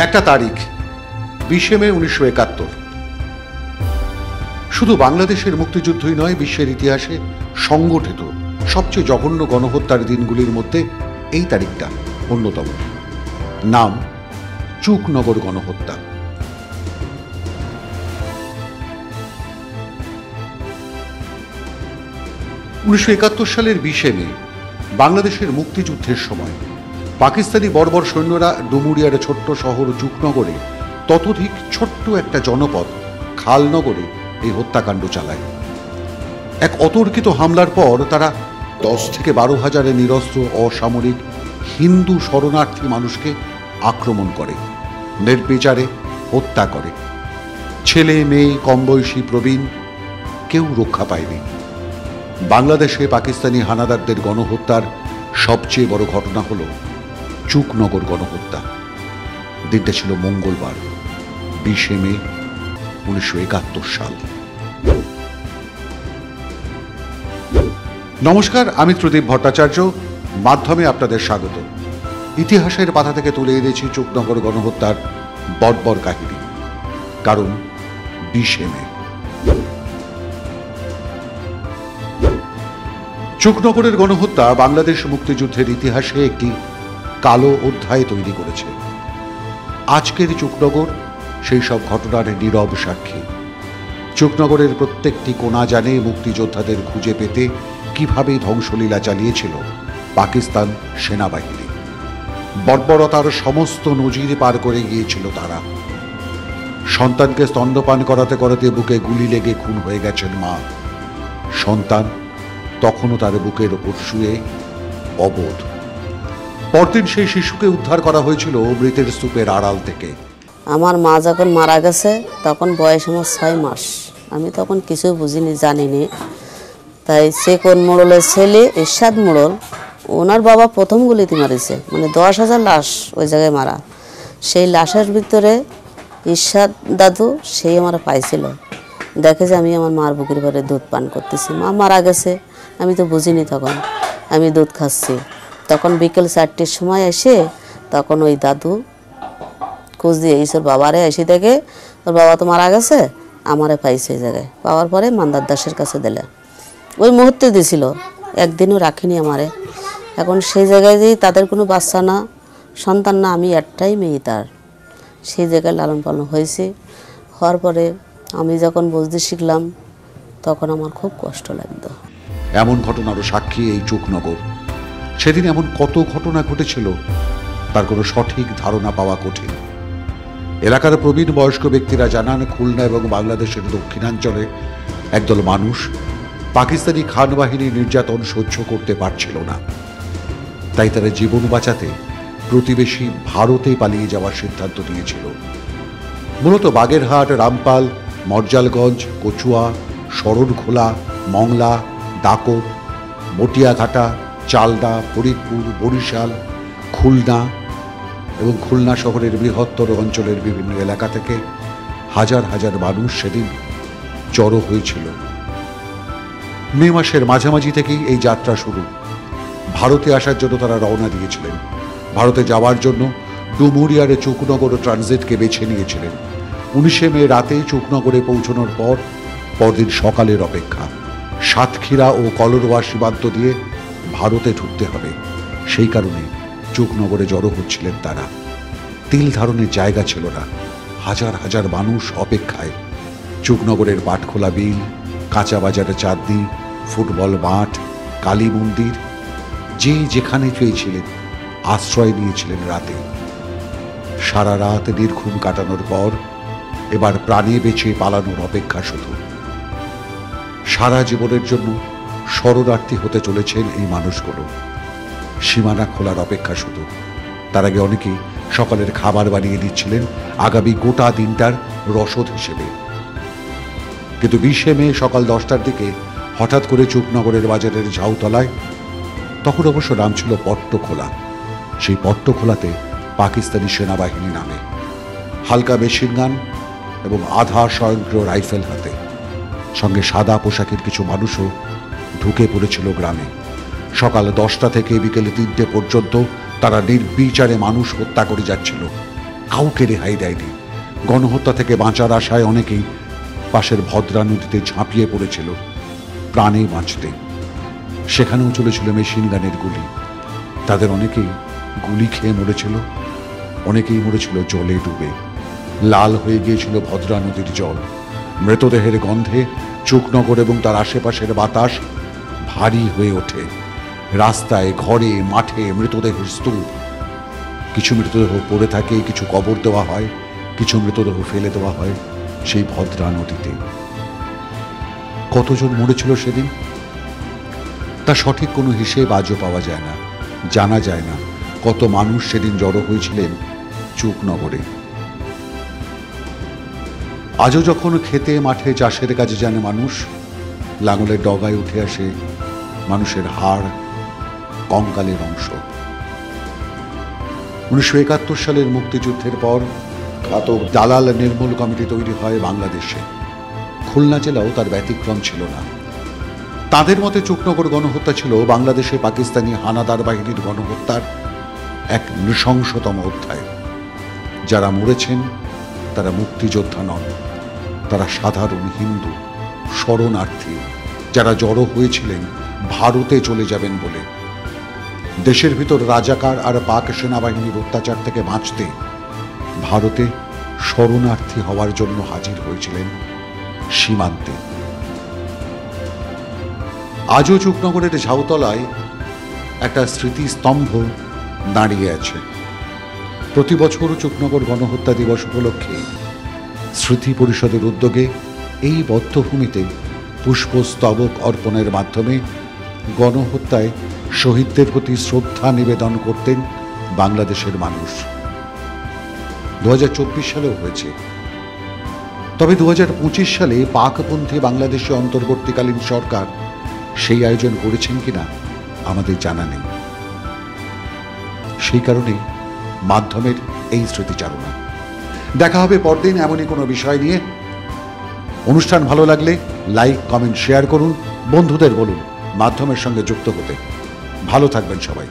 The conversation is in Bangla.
একটা তারিখ 20 মে 1971। শুধু বাংলাদেশের মুক্তিযুদ্ধই নয়, বিশ্বের ইতিহাসে সংগঠিত সবচেয়ে জঘন্য গণহত্যার দিনগুলির মধ্যে এই তারিখটা অন্যতম। নাম চুকনগর গণহত্যা। (1971) সালের 20 মে বাংলাদেশের মুক্তিযুদ্ধের সময় পাকিস্তানি বর্বর সৈন্যরা ডুমুরিয়ার ছোট্ট শহর চুকনগরে ততোধিক ছোট্ট একটা জনপদ খালনগরে এই হত্যাকাণ্ড চালায়। এক অতর্কিত হামলার পর তারা 10 থেকে 12 হাজারের নিরস্ত্র অসামরিক হিন্দু শরণার্থী মানুষকে আক্রমণ করে, নির্বিচারে হত্যা করে। ছেলে মেয়ে, কম বয়সী, প্রবীণ, কেউ রক্ষা পায়নি। বাংলাদেশে পাকিস্তানি হানাদারদের গণহত্যার সবচেয়ে বড় ঘটনা হল চুকনগর গণহত্যা। দিনটা ছিল মঙ্গলবার, 20 মে 1971 সাল। নমস্কার, আমি ত্রিদীপ ভট্টাচার্য। মাধ্যমে আপনাদের স্বাগত। ইতিহাসের পাতা থেকে তুলে এনেছি চুকনগর গণহত্যার বর্বর কাহিনী, কারণ 20 মে। চুকনগরের গণহত্যা বাংলাদেশ মুক্তিযুদ্ধের ইতিহাসে একটি কালো অধ্যায় তৈরি করেছে। আজকের চুকনগর সেই সব ঘটনার নীরব সাক্ষী। চুকনগরের প্রত্যেকটি কোণা জানে মুক্তিযোদ্ধাদের খুঁজে পেতে কিভাবে ধ্বংসলীলা চালিয়েছিল পাকিস্তান সেনাবাহিনী। বর্বরতার সমস্ত নজির পার করে গিয়েছিল তারা। সন্তানকে স্তন্যপান করাতে করাতে বুকে গুলি লেগে খুন হয়ে গেছেন মা। সন্তান তখনও তার বুকের ওপর শুয়ে অবোধ। পরদিন সেই শিশুকে উদ্ধার করা হয়েছিল মৃতের স্তূপের আড়াল থেকে। আমার মা যখন মারা গেছে তখন বয়স আমার 6 মাস। আমি তখন কিছু বুঝিনি, জানিনি। তাই সে কোন মোড়লের ছেলে ইরশাদ মোড়ল, ওনার বাবা প্রথম গুলিতে মারিছে, মানে 10,000 লাশ ওই জায়গায় মারা। সেই লাশের ভিতরে ইরশাদ দাদু সেই আমার পাইছিল। দেখে যে আমি আমার মার বুকের পরে দুধ পান করতেছি। মা মারা গেছে, আমি তো বুঝিনি। তখন আমি দুধ খাচ্ছি। তখন বিকেল 4টের সময় এসে তখন ওই দাদু খোঁজ দিয়ে ওর বাবারে এসে দেখে ওর বাবা তো মারা গেছে, আমারে পাইছে এই জায়গায়। পাওয়ার পরে মান্দার দাসের কাছে দিলে, ওই মুহূর্তে দিছিল, একদিনও রাখিনি আমারে। এখন সেই জায়গায় যে তাদের কোনো বাচ্চা না, সন্তান না, আমি একটাই মেয়ে তার। সেই জায়গায় লালন পালন হয়েছে। হওয়ার পরে আমি যখন বুঝতে শিখলাম তখন আমার খুব কষ্ট লাগতো। এমন ঘটনারও সাক্ষী এই চুকনগর। সেদিন এমন কত ঘটনা ঘটেছিল তার কোনো সঠিক ধারণা পাওয়া কঠিন। এলাকার প্রবীণ বয়স্ক ব্যক্তিরা জানান, খুলনা এবং বাংলাদেশের দক্ষিণাঞ্চলে একদল মানুষ পাকিস্তানি খান বাহিনীর নির্যাতন সহ্য করতে পারছিল না। তাই তারা জীবন বাঁচাতে প্রতিবেশী ভারতে পালিয়ে যাওয়ার সিদ্ধান্ত নিয়েছিল। মূলত বাগেরহাট, রামপাল, মর্জালগঞ্জ, কচুয়া, শরণখোলা, মংলা, দাকর, মটিয়াঘাটা, চালদা, ফরিদপুর, বরিশাল, খুলনা এবং খুলনা শহরের বৃহত্তর অঞ্চলের বিভিন্ন এলাকা থেকে হাজার হাজার মানুষ সেদিন জড়ো হয়েছিল। মে মাসের মাঝামাঝি থেকেই এই যাত্রা শুরু। ভারতে আসার জন্য তারা রওনা দিয়েছিলেন। ভারতে যাওয়ার জন্য ডুমুরিয়ারে চুকনগর ট্রানজিটকে বেছে নিয়েছিলেন। 19 মে রাতে চুকনগরে পৌঁছানোর পর পরদিন সকালের অপেক্ষা। সাতক্ষীরা ও কলরোয়া সীমান্ত দিয়ে ভারতে ঢুকতে হবে। সেই কারণে চুকনগরে জড়ো হচ্ছিলেন তারা। তিল ধারণের জায়গা ছিল না। হাজার হাজার মানুষ অপেক্ষায়। চুকনগরের বাটখোলা বিল, কাঁচা বাজারের চাঁদনি, ফুটবল মাঠ, কালী মন্দির, যে যেখানে পেয়েছিলেন আশ্রয় নিয়েছিলেন রাতে। সারা রাত নির্ঘুম কাটানোর পর এবার প্রাণে বেঁচে পালানোর অপেক্ষা শুধু। সারা জীবনের জন্য শরণার্থী হতে চলেছেন এই মানুষগুলো। সীমানা খোলার অপেক্ষা শুধু। তার আগে অনেকেই সকালের খাবার বানিয়ে দিচ্ছিলেন আগামী গোটা দিনটার রসদ হিসেবে। কিন্তু 20 মে সকাল 10টার দিকে হঠাৎ করে চুকনগরের বাজারের ঝাউতলায়, তখন অবশ্য নাম ছিল পট্টখোলা, সেই পট্টখোলাতে পাকিস্তানি সেনাবাহিনী নামে, হালকা মেশিনগান এবং আধা স্বয়ংক্রিয় রাইফেল হাতে। সঙ্গে সাদা পোশাকের কিছু মানুষও ঢুকে পড়েছিল গ্রামে। সকাল 10টা থেকে বিকেল 3টে পর্যন্ত তারা নির্বিচারে মানুষ হত্যা করে যাচ্ছিল। কাউকে রেহাই দেয়নি। গণহত্যা থেকে বাঁচার আশায় অনেকেই পাশের ভদ্রা নদীতে ঝাঁপিয়ে পড়েছিল প্রাণে বাঁচতে। সেখানেও চলেছিল মেশিন গানের গুলি। তাদের অনেকেই গুলি খেয়ে মরেছিল, অনেকেই মরেছিল জলে ডুবে। লাল হয়ে গিয়েছিল ভদ্রা নদীর জল। মৃতদেহের গন্ধে চুকনগর এবং তার আশেপাশের বাতাস ভারী হয়ে ওঠে। রাস্তায়, ঘরে, মাঠে মৃতদেহের স্তূপ। কিছু মৃতদেহ পড়ে থাকে, কিছু কবর দেওয়া হয়, কিছু মৃতদেহ ফেলে দেওয়া হয় সেই ভদ্রা নদীতে। কতজন মরেছিল সেদিন তা সঠিক কোনো হিসেব আজও পাওয়া যায় না, জানা যায় না কত মানুষ সেদিন জড়ো হয়েছিলেন চুকনগরে। আজও যখন খেতে মাঠে চাষের কাজে যান মানুষ, লাঙলের ডগায় উঠে আসে মানুষের হাড়, কঙ্কালের অংশ। 1971 সালের মুক্তিযুদ্ধের পর ঘাতক দালাল নির্মূল কমিটি তৈরি হয় বাংলাদেশে। খুলনা জেলাও তার ব্যতিক্রম ছিল না। তাদের মতে চুকনগর গণহত্যা ছিল বাংলাদেশে পাকিস্তানি হানাদার বাহিনীর গণহত্যার এক নৃশংসতম অধ্যায়। যারা মরেছেন তারা মুক্তিযোদ্ধা নন, তারা সাধারণ হিন্দু শরণার্থী, যারা জড়ো হয়েছিলেন ভারতে চলে যাবেন বলে। দেশের ভিতর রাজাকার আর পাক সেনাবাহিনীর অত্যাচার থেকে বাঁচতে ভারতে শরণার্থী হওয়ার জন্য হাজির হয়েছিলেন সীমান্তে। আজও চুকনগরের ঝাউতলায় একটা স্মৃতিস্তম্ভ দাঁড়িয়ে আছে। প্রতি বছর চুকনগর গণহত্যা দিবস উপলক্ষে স্মৃতি পরিষদের উদ্যোগে এই বধ্যভূমিতে পুষ্পস্তবক অর্পণের মাধ্যমে গণহত্যায় শহীদদের প্রতি শ্রদ্ধা নিবেদন করতেন বাংলাদেশের মানুষ। 2024 সালেও হয়েছে। তবে 2025 সালে পাকপন্থী বাংলাদেশে অন্তর্বর্তীকালীন সরকার সেই আয়োজন করেছেন কিনা আমাদের জানা নেই। সেই কারণেই মাধ্যমের এই স্মৃতিচারণা। দেখা হবে পরদিন এমনই কোনো বিষয় নিয়ে। অনুষ্ঠান ভালো লাগলে লাইক, কমেন্ট, শেয়ার করুন, বন্ধুদের বলুন মাধ্যমের সঙ্গে যুক্ত হতে। ভালো থাকবেন সবাই।